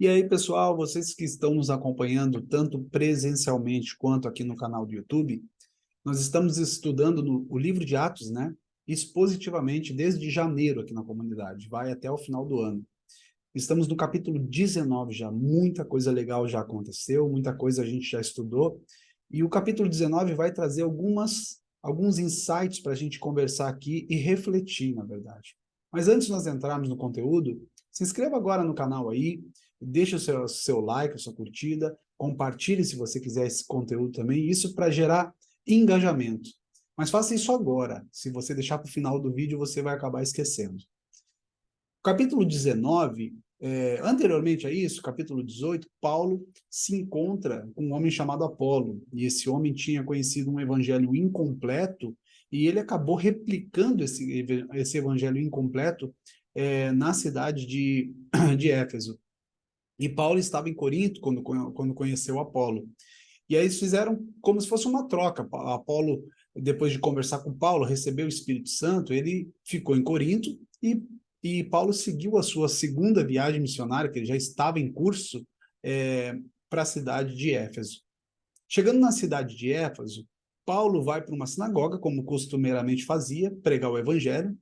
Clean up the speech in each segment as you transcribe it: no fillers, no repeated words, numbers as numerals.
E aí, pessoal, vocês que estão nos acompanhando tanto presencialmente quanto aqui no canal do YouTube, nós estamos estudando o livro de Atos, né? Expositivamente desde janeiro aqui na comunidade, vai até o final do ano. Estamos no capítulo 19 já, muita coisa legal já aconteceu, muita coisa a gente já estudou, e o capítulo 19 vai trazer alguns insights para a gente conversar aqui e refletir, na verdade. Mas antes de nós entrarmos no conteúdo, se inscreva agora no canal aí, deixe o seu like, a sua curtida, compartilhe se você quiser esse conteúdo também, isso para gerar engajamento. Mas faça isso agora, se você deixar para o final do vídeo, você vai acabar esquecendo. Capítulo 19, anteriormente a isso, capítulo 18, Paulo se encontra com um homem chamado Apolo, e esse homem tinha conhecido um evangelho incompleto, e ele acabou replicando esse evangelho incompleto na cidade de Éfeso. E Paulo estava em Corinto quando conheceu Apolo. E aí eles fizeram como se fosse uma troca. Apolo, depois de conversar com Paulo, recebeu o Espírito Santo, ele ficou em Corinto e Paulo seguiu a sua segunda viagem missionária, que ele já estava em curso, para a cidade de Éfeso. Chegando na cidade de Éfeso, Paulo vai para uma sinagoga, como costumeiramente fazia, pregar o evangelho,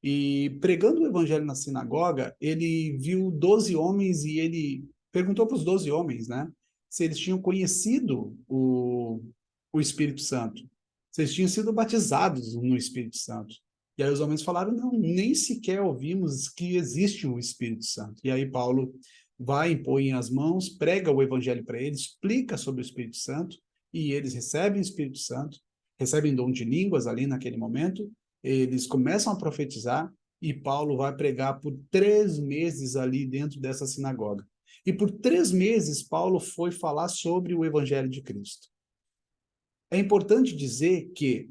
e pregando o evangelho na sinagoga, ele viu 12 homens e ele perguntou para os 12 homens, né, se eles tinham conhecido o Espírito Santo, se eles tinham sido batizados no Espírito Santo. E aí os homens falaram, não, nem sequer ouvimos que existe o Espírito Santo. E aí Paulo vai, impõe as mãos, prega o evangelho para eles, explica sobre o Espírito Santo, e eles recebem o Espírito Santo, recebem dom de línguas ali naquele momento, eles começam a profetizar, e Paulo vai pregar por 3 meses ali dentro dessa sinagoga. E por 3 meses, Paulo foi falar sobre o Evangelho de Cristo. É importante dizer que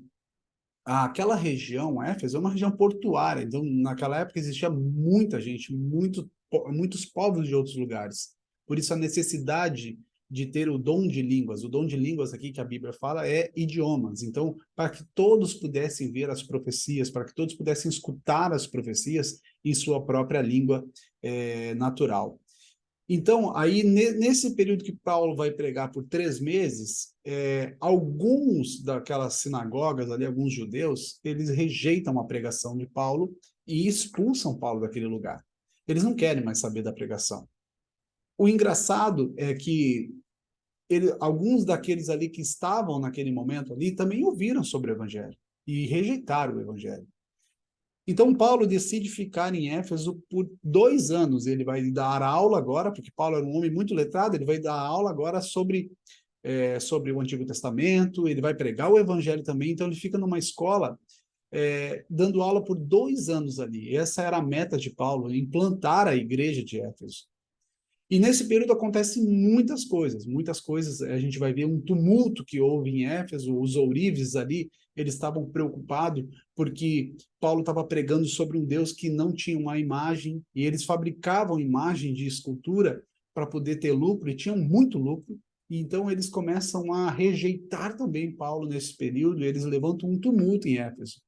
aquela região, Éfeso, é uma região portuária, então naquela época existia muita gente, muitos povos de outros lugares. Por isso a necessidade de ter o dom de línguas. O dom de línguas aqui que a Bíblia fala é idiomas. Então, para que todos pudessem ver as profecias, para que todos pudessem escutar as profecias em sua própria língua natural. Então, aí, nesse período que Paulo vai pregar por 3 meses, alguns daquelas sinagogas ali, alguns judeus, eles rejeitam a pregação de Paulo e expulsam Paulo daquele lugar. Eles não querem mais saber da pregação. O engraçado é que alguns daqueles ali que estavam naquele momento ali também ouviram sobre o evangelho e rejeitaram o evangelho. Então, Paulo decide ficar em Éfeso por 2 anos. Ele vai dar aula agora, porque Paulo era um homem muito letrado, ele vai dar aula agora sobre o Antigo Testamento, ele vai pregar o Evangelho também, então ele fica numa escola dando aula por 2 anos ali. Essa era a meta de Paulo, implantar a igreja de Éfeso. E nesse período acontecem muitas coisas. A gente vai ver um tumulto que houve em Éfeso, os ourives ali, eles estavam preocupados porque Paulo estava pregando sobre um Deus que não tinha uma imagem, e eles fabricavam imagem de escultura para poder ter lucro, e tinham muito lucro, e então eles começam a rejeitar também Paulo nesse período, e eles levantam um tumulto em Éfeso.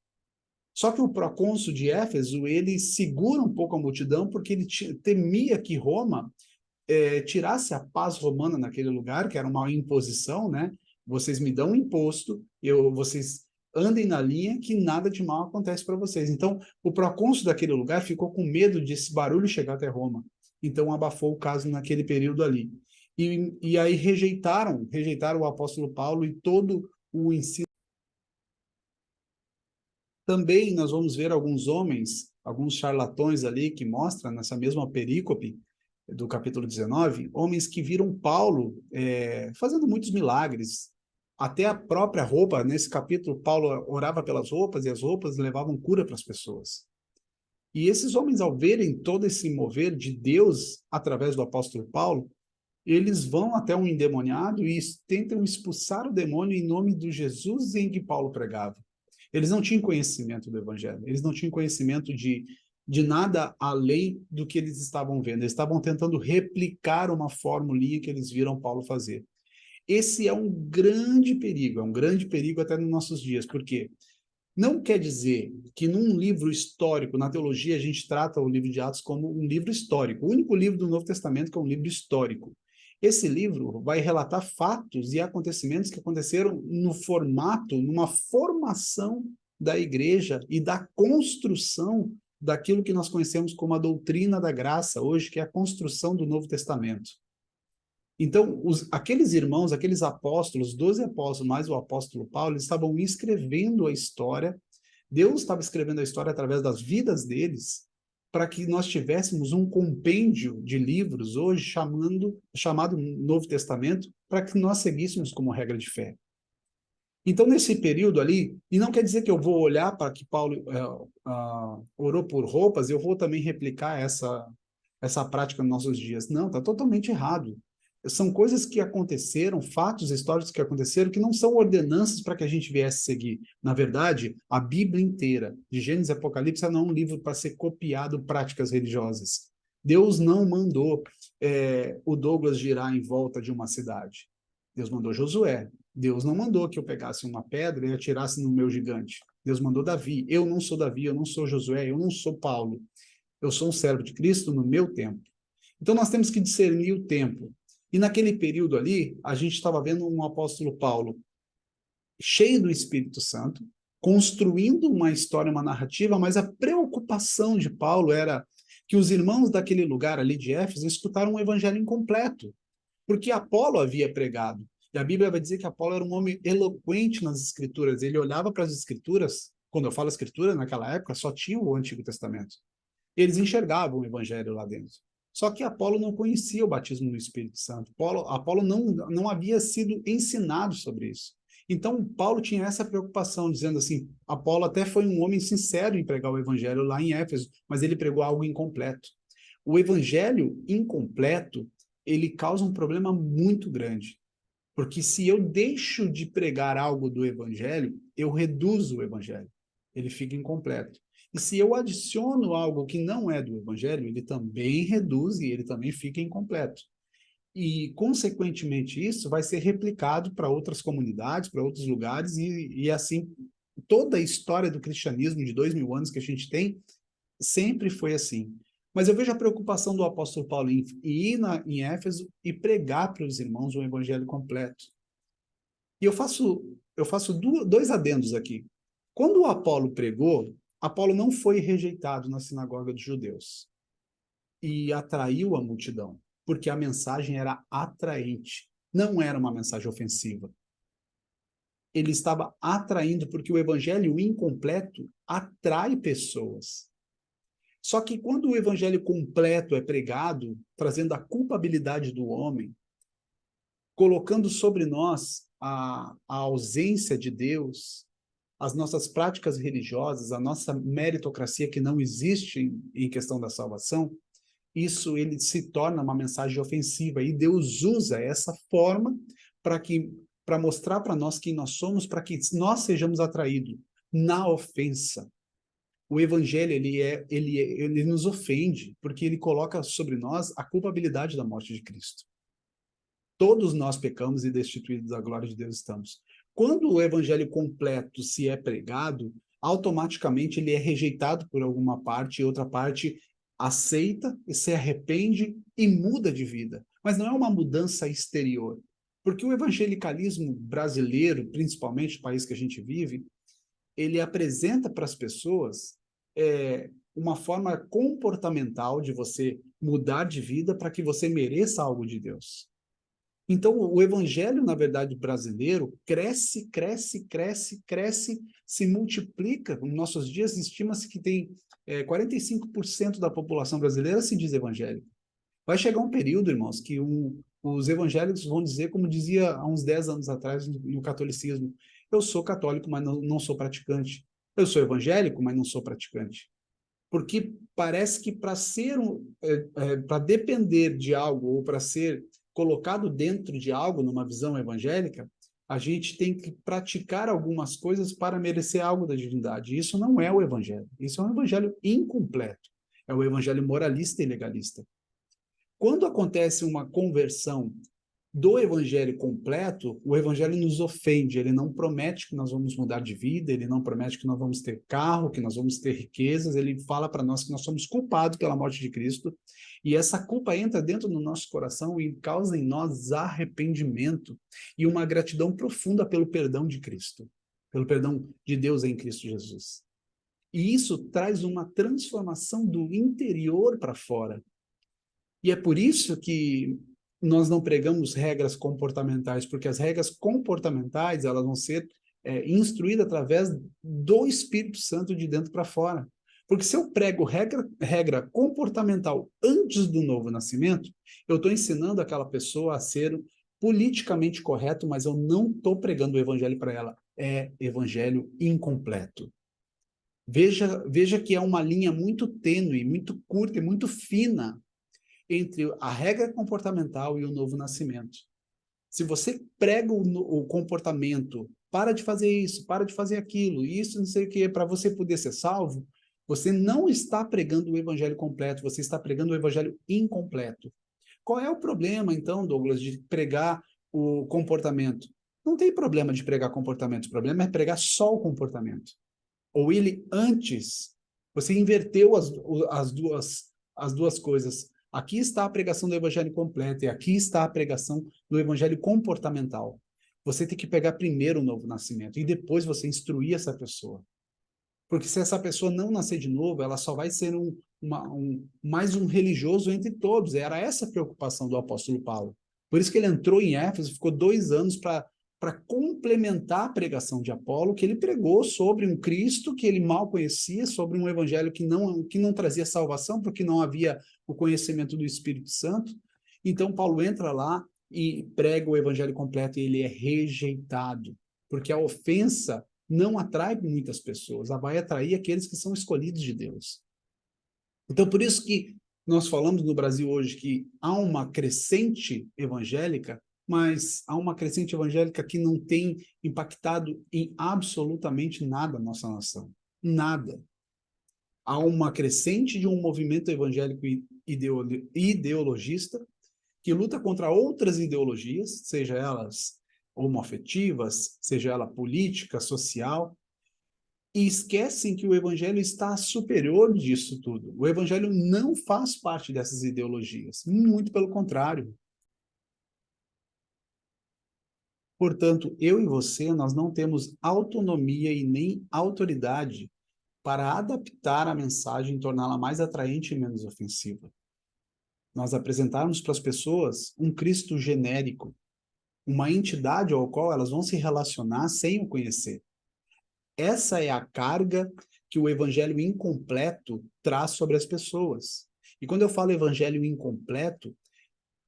Só que o procônsul de Éfeso, ele segura um pouco a multidão, porque ele temia que Roma tirasse a paz romana naquele lugar, que era uma imposição, né? Vocês me dão um imposto, vocês andem na linha que nada de mal acontece para vocês. Então, o procônsul daquele lugar ficou com medo desse barulho chegar até Roma. Então, abafou o caso naquele período ali. E aí rejeitaram o apóstolo Paulo e todo o ensino. Também nós vamos ver alguns homens, alguns charlatões ali, que mostram nessa mesma perícope do capítulo 19, homens que viram Paulo fazendo muitos milagres, até a própria roupa. Nesse capítulo, Paulo orava pelas roupas e as roupas levavam cura para as pessoas. E esses homens, ao verem todo esse mover de Deus através do apóstolo Paulo, eles vão até um endemoniado e tentam expulsar o demônio em nome do Jesus em que Paulo pregava. Eles não tinham conhecimento do evangelho, eles não tinham conhecimento de nada além do que eles estavam vendo. Eles estavam tentando replicar uma formulinha que eles viram Paulo fazer. Esse é um grande perigo até nos nossos dias. Por quê? Não quer dizer que num livro histórico, na teologia, a gente trata o livro de Atos como um livro histórico, o único livro do Novo Testamento que é um livro histórico. Esse livro vai relatar fatos e acontecimentos que aconteceram no formato, numa formação da igreja e da construção daquilo que nós conhecemos como a doutrina da graça hoje, que é a construção do Novo Testamento. Então, aqueles irmãos, aqueles apóstolos, 12 apóstolos, mais o apóstolo Paulo, eles estavam escrevendo a história, Deus estava escrevendo a história através das vidas deles, para que nós tivéssemos um compêndio de livros hoje chamado Novo Testamento, para que nós seguíssemos como regra de fé. Então, nesse período ali, e não quer dizer que eu vou olhar para que Paulo orou por roupas, eu vou também replicar essa prática nos nossos dias. Não, está totalmente errado. São coisas que aconteceram, fatos históricos que aconteceram, que não são ordenanças para que a gente viesse seguir. Na verdade, a Bíblia inteira, de Gênesis e Apocalipse, não é um livro para ser copiado práticas religiosas. Deus não mandou o Douglas girar em volta de uma cidade. Deus mandou Josué. Deus não mandou que eu pegasse uma pedra e atirasse no meu gigante. Deus mandou Davi. Eu não sou Davi, eu não sou Josué, eu não sou Paulo. Eu sou um servo de Cristo no meu tempo. Então nós temos que discernir o tempo. E naquele período ali, a gente estava vendo um apóstolo Paulo cheio do Espírito Santo, construindo uma história, uma narrativa, mas a preocupação de Paulo era que os irmãos daquele lugar ali de Éfeso escutaram um evangelho incompleto, porque Apolo havia pregado. E a Bíblia vai dizer que Apolo era um homem eloquente nas Escrituras. Ele olhava para as Escrituras, quando eu falo Escritura, naquela época, só tinha o Antigo Testamento. Eles enxergavam o Evangelho lá dentro. Só que Apolo não conhecia o batismo no Espírito Santo. Apolo não havia sido ensinado sobre isso. Então, Paulo tinha essa preocupação, dizendo assim, Apolo até foi um homem sincero em pregar o Evangelho lá em Éfeso, mas ele pregou algo incompleto. O Evangelho incompleto, ele causa um problema muito grande. Porque se eu deixo de pregar algo do Evangelho, eu reduzo o Evangelho. Ele fica incompleto. E se eu adiciono algo que não é do Evangelho, ele também reduz e ele também fica incompleto. E, consequentemente, isso vai ser replicado para outras comunidades, para outros lugares, e assim, toda a história do cristianismo de 2000 anos que a gente tem, sempre foi assim. Mas eu vejo a preocupação do apóstolo Paulo em ir em Éfeso e pregar para os irmãos o evangelho completo. E eu faço dois adendos aqui. Quando o Apolo pregou, Apolo não foi rejeitado na sinagoga dos judeus e atraiu a multidão, porque a mensagem era atraente, não era uma mensagem ofensiva. Ele estava atraindo, porque o evangelho incompleto atrai pessoas. Só que quando o evangelho completo é pregado, trazendo a culpabilidade do homem, colocando sobre nós a ausência de Deus, as nossas práticas religiosas, a nossa meritocracia que não existe em questão da salvação, isso ele se torna uma mensagem ofensiva. E Deus usa essa forma para mostrar para nós quem nós somos, para que nós sejamos atraídos na ofensa. O evangelho ele nos ofende, porque ele coloca sobre nós a culpabilidade da morte de Cristo. Todos nós pecamos e destituídos da glória de Deus estamos. Quando o evangelho completo se é pregado, automaticamente ele é rejeitado por alguma parte e outra parte aceita e se arrepende e muda de vida. Mas não é uma mudança exterior. Porque o evangelicalismo brasileiro, principalmente o país que a gente vive, ele apresenta para as pessoas uma forma comportamental de você mudar de vida para que você mereça algo de Deus. Então, o evangelho, na verdade, brasileiro, cresce, se multiplica. Nos nossos dias, estima-se que tem 45% da população brasileira se diz evangélica. Vai chegar um período, irmãos, que os evangélicos vão dizer, como dizia há uns 10 anos atrás no catolicismo, eu sou católico, mas não sou praticante. Eu sou evangélico, mas não sou praticante. Porque parece que para depender de algo ou para ser colocado dentro de algo, numa visão evangélica, a gente tem que praticar algumas coisas para merecer algo da divindade. Isso não é o evangelho. Isso é um evangelho incompleto. É o evangelho moralista e legalista. Quando acontece uma conversão do evangelho completo, o evangelho nos ofende, ele não promete que nós vamos mudar de vida, ele não promete que nós vamos ter carro, que nós vamos ter riquezas, ele fala para nós que nós somos culpados pela morte de Cristo, e essa culpa entra dentro do nosso coração e causa em nós arrependimento e uma gratidão profunda pelo perdão de Cristo, pelo perdão de Deus em Cristo Jesus. E isso traz uma transformação do interior para fora. E é por isso que nós não pregamos regras comportamentais, porque as regras comportamentais elas vão ser instruídas através do Espírito Santo de dentro para fora. Porque se eu prego regra comportamental antes do novo nascimento, eu estou ensinando aquela pessoa a ser politicamente correto, mas eu não estou pregando o evangelho para ela. É evangelho incompleto. Veja que é uma linha muito tênue, muito curta e muito fina entre a regra comportamental e o novo nascimento. Se você prega o comportamento, para de fazer isso, para de fazer aquilo, isso não sei o que, para você poder ser salvo, você não está pregando o evangelho completo, você está pregando o evangelho incompleto. Qual é o problema, então, Douglas, de pregar o comportamento? Não tem problema de pregar comportamento, o problema é pregar só o comportamento. Ou ele antes, você inverteu as duas coisas. Aqui está a pregação do evangelho completo e aqui está a pregação do evangelho comportamental. Você tem que pegar primeiro o novo nascimento e depois você instruir essa pessoa. Porque se essa pessoa não nascer de novo, ela só vai ser mais um religioso entre todos. Era essa a preocupação do apóstolo Paulo. Por isso que ele entrou em Éfeso, ficou 2 anos para complementar a pregação de Apolo, que ele pregou sobre um Cristo que ele mal conhecia, sobre um evangelho que não trazia salvação, porque não havia o conhecimento do Espírito Santo. Então, Paulo entra lá e prega o evangelho completo e ele é rejeitado, porque a ofensa não atrai muitas pessoas, ela vai atrair aqueles que são escolhidos de Deus. Então, por isso que nós falamos no Brasil hoje que há uma crescente evangélica, mas há uma crescente evangélica que não tem impactado em absolutamente nada a nossa nação. Nada. Há uma crescente de um movimento evangélico ideologista que luta contra outras ideologias, seja elas homoafetivas, seja ela política, social, e esquecem que o evangelho está superior disso tudo. O evangelho não faz parte dessas ideologias, muito pelo contrário. Portanto, eu e você, nós não temos autonomia e nem autoridade para adaptar a mensagem e torná-la mais atraente e menos ofensiva. Nós apresentarmos para as pessoas um Cristo genérico, uma entidade ao qual elas vão se relacionar sem o conhecer. Essa é a carga que o evangelho incompleto traz sobre as pessoas. E quando eu falo evangelho incompleto,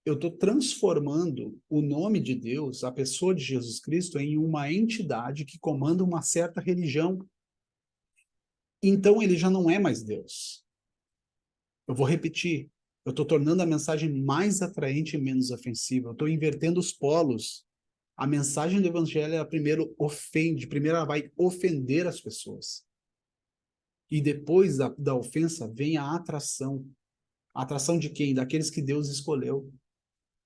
eu estou transformando o nome de Deus, a pessoa de Jesus Cristo, em uma entidade que comanda uma certa religião. Então ele já não é mais Deus. Eu vou repetir. Eu estou tornando a mensagem mais atraente e menos ofensiva. Eu estou invertendo os polos. A mensagem do evangelho, ela primeiro ofende, primeiro ela vai ofender as pessoas. E depois da ofensa vem a atração. A atração de quem? Daqueles que Deus escolheu.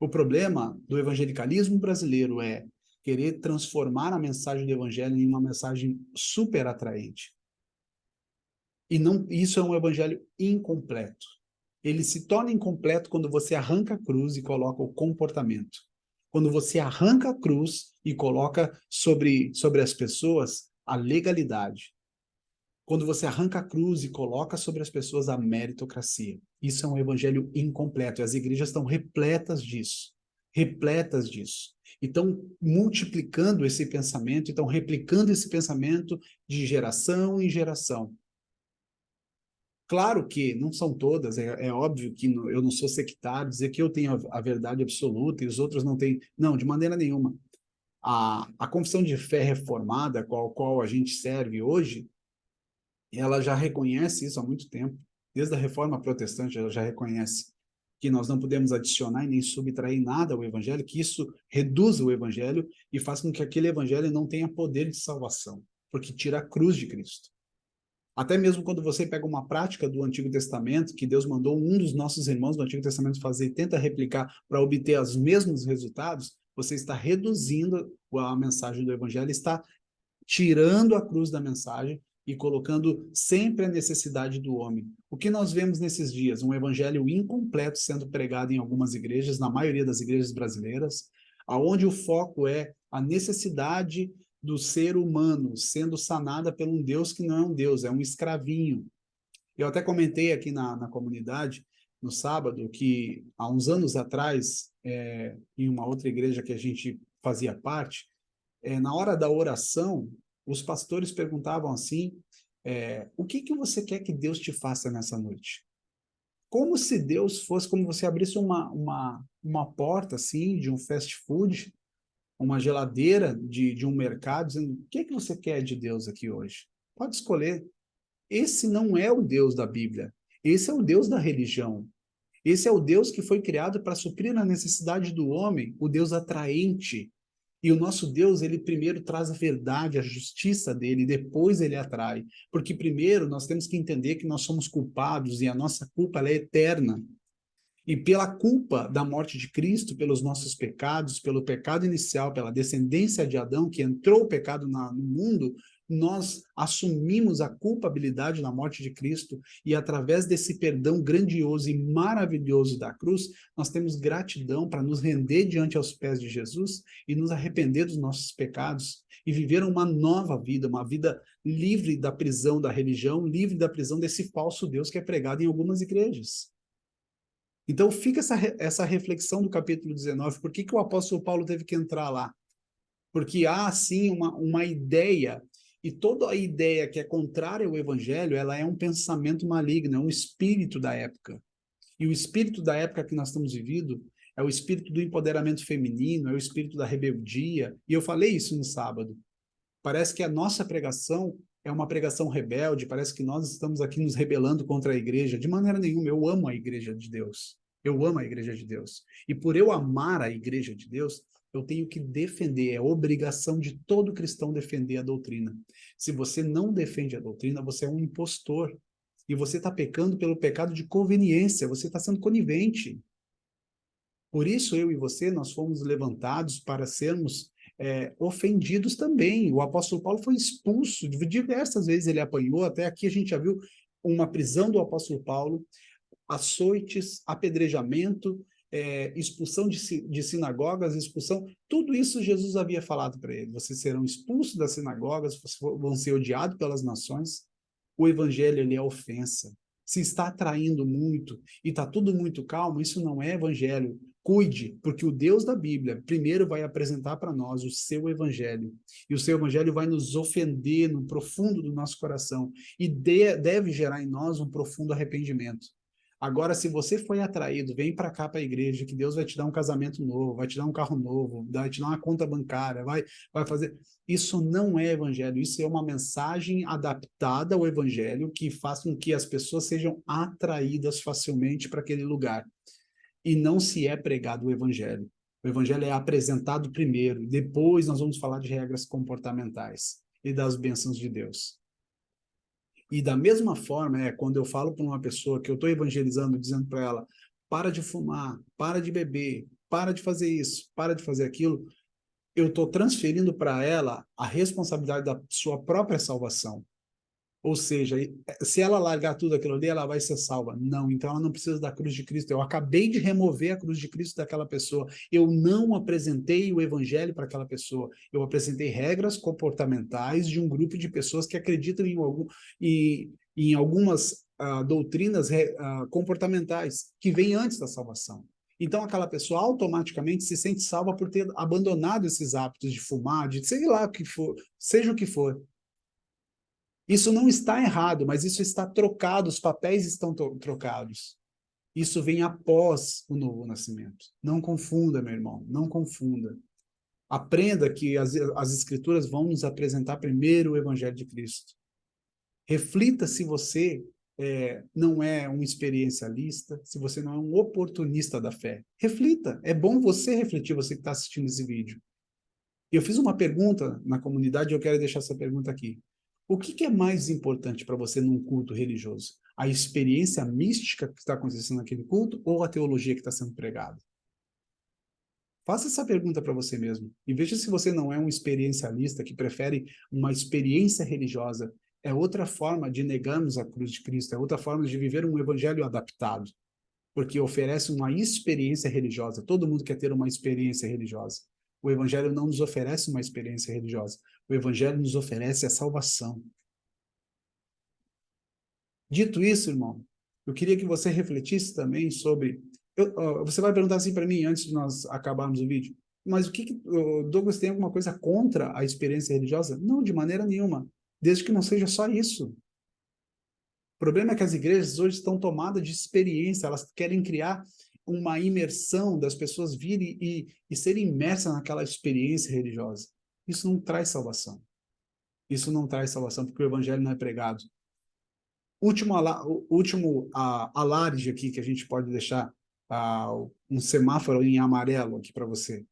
O problema do evangelicalismo brasileiro é querer transformar a mensagem do evangelho em uma mensagem super atraente. E não, isso é um evangelho incompleto. Ele se torna incompleto quando você arranca a cruz e coloca o comportamento. Quando você arranca a cruz e coloca sobre as pessoas a legalidade. Quando você arranca a cruz e coloca sobre as pessoas a meritocracia. Isso é um evangelho incompleto. E as igrejas estão repletas disso. Repletas disso. E estão multiplicando esse pensamento, e estão replicando esse pensamento de geração em geração. Claro que não são todas, é óbvio que eu não sou sectário, dizer que eu tenho a verdade absoluta e os outros não têm. Não, de maneira nenhuma. A confissão de fé reformada, qual a gente serve hoje, ela já reconhece isso há muito tempo. Desde a reforma protestante, ela já reconhece que nós não podemos adicionar e nem subtrair nada ao evangelho, que isso reduz o evangelho e faz com que aquele evangelho não tenha poder de salvação, porque tira a cruz de Cristo. Até mesmo quando você pega uma prática do Antigo Testamento, que Deus mandou um dos nossos irmãos do Antigo Testamento fazer e tenta replicar para obter os mesmos resultados, você está reduzindo a mensagem do Evangelho, está tirando a cruz da mensagem e colocando sempre a necessidade do homem. O que nós vemos nesses dias? Um evangelho incompleto sendo pregado em algumas igrejas, na maioria das igrejas brasileiras, aonde o foco é a necessidade do ser humano sendo sanada por um Deus que não é um Deus, é um escravinho. Eu até comentei aqui na comunidade, no sábado, que há uns anos atrás, em uma outra igreja que a gente fazia parte, na hora da oração, os pastores perguntavam assim, o que que você quer que Deus te faça nessa noite? Como se Deus fosse, como você abrisse uma porta assim, de um fast food, uma geladeira de um mercado, dizendo, o que que você quer de Deus aqui hoje? Pode escolher. Esse não é o Deus da Bíblia. Esse é o Deus da religião. Esse é o Deus que foi criado para suprir a necessidade do homem, o Deus atraente. E o nosso Deus, ele primeiro traz a verdade, a justiça dele, depois ele atrai. Porque primeiro nós temos que entender que nós somos culpados e a nossa culpa ela é eterna. E pela culpa da morte de Cristo, pelos nossos pecados, pelo pecado inicial, pela descendência de Adão, que entrou o pecado no mundo, nós assumimos a culpabilidade na morte de Cristo e através desse perdão grandioso e maravilhoso da cruz, nós temos gratidão para nos render diante aos pés de Jesus e nos arrepender dos nossos pecados e viver uma nova vida, uma vida livre da prisão da religião, livre da prisão desse falso Deus que é pregado em algumas igrejas. Então fica essa reflexão do capítulo 19, por que que o apóstolo Paulo teve que entrar lá? Porque há, sim, uma ideia, e toda a ideia que é contrária ao evangelho, ela é um pensamento maligno, é um espírito da época. E o espírito da época que nós estamos vivendo é o espírito do empoderamento feminino, é o espírito da rebeldia, e eu falei isso no sábado. Parece que a nossa pregação é uma pregação rebelde, parece que nós estamos aqui nos rebelando contra a igreja. De maneira nenhuma, eu amo a igreja de Deus. Eu amo a igreja de Deus. E por eu amar a igreja de Deus, eu tenho que defender, é obrigação de todo cristão defender a doutrina. Se você não defende a doutrina, você é um impostor. E você está pecando pelo pecado de conveniência, você está sendo conivente. Por isso, eu e você, nós fomos levantados para sermos ofendidos também. O apóstolo Paulo foi expulso, diversas vezes ele apanhou, até aqui a gente já viu uma prisão do apóstolo Paulo, açoites, apedrejamento, expulsão de sinagogas, expulsão, tudo isso Jesus havia falado para ele. Vocês serão expulsos das sinagogas, vocês vão ser odiados pelas nações. O evangelho, ele é ofensa. Se está atraindo muito e está tudo muito calmo, isso não é evangelho. Cuide, porque o Deus da Bíblia primeiro vai apresentar para nós o seu evangelho. E o seu evangelho vai nos ofender no profundo do nosso coração e deve gerar em nós um profundo arrependimento. Agora, se você foi atraído, vem para cá para a igreja, que Deus vai te dar um casamento novo, vai te dar um carro novo, vai te dar uma conta bancária, vai fazer. Isso não é evangelho, isso é uma mensagem adaptada ao evangelho que faz com que as pessoas sejam atraídas facilmente para aquele lugar. E não se é pregado o evangelho. O evangelho é apresentado primeiro, depois nós vamos falar de regras comportamentais e das bênçãos de Deus. E da mesma forma, quando eu falo para uma pessoa que eu estou evangelizando, dizendo para ela, para de fumar, para de beber, para de fazer isso, para de fazer aquilo, eu estou transferindo para ela a responsabilidade da sua própria salvação. Ou seja, se ela largar tudo aquilo ali, ela vai ser salva. Não, então ela não precisa da cruz de Cristo. Eu acabei de remover a cruz de Cristo daquela pessoa. Eu não apresentei o evangelho para aquela pessoa. Eu apresentei regras comportamentais de um grupo de pessoas que acreditam em algumas doutrinas comportamentais que vêm antes da salvação. Então, aquela pessoa automaticamente se sente salva por ter abandonado esses hábitos de fumar, de sei lá o que for, seja o que for. Isso não está errado, mas isso está trocado, os papéis estão trocados. Isso vem após o novo nascimento. Não confunda, meu irmão, não confunda. Aprenda que as Escrituras vão nos apresentar primeiro o Evangelho de Cristo. Reflita se você não é um experiencialista, se você não é um oportunista da fé. Reflita, é bom você refletir, você que está assistindo esse vídeo. Eu fiz uma pergunta na comunidade e eu quero deixar essa pergunta aqui. O que é mais importante para você num culto religioso? A experiência mística que está acontecendo naquele culto ou a teologia que está sendo pregada? Faça essa pergunta para você mesmo e veja se você não é um experiencialista que prefere uma experiência religiosa. É outra forma de negarmos a cruz de Cristo, é outra forma de viver um evangelho adaptado, porque oferece uma experiência religiosa. Todo mundo quer ter uma experiência religiosa. O evangelho não nos oferece uma experiência religiosa. O evangelho nos oferece a salvação. Dito isso, irmão, eu queria que você refletisse também sobre. Você vai perguntar assim para mim antes de nós acabarmos o vídeo, mas o Douglas tem alguma coisa contra a experiência religiosa? Não, de maneira nenhuma, desde que não seja só isso. O problema é que as igrejas hoje estão tomadas de experiência, elas querem criar uma imersão das pessoas virem e serem imersas naquela experiência religiosa. Isso não traz salvação. Isso não traz salvação, porque o evangelho não é pregado. Último alarde aqui que a gente pode deixar um semáforo em amarelo aqui para você.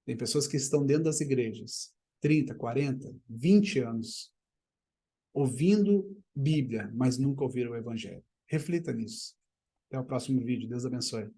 Tem pessoas que estão dentro das igrejas, 30, 40, 20 anos, ouvindo Bíblia, mas nunca ouviram o Evangelho. Reflita nisso. Até o próximo vídeo. Deus abençoe.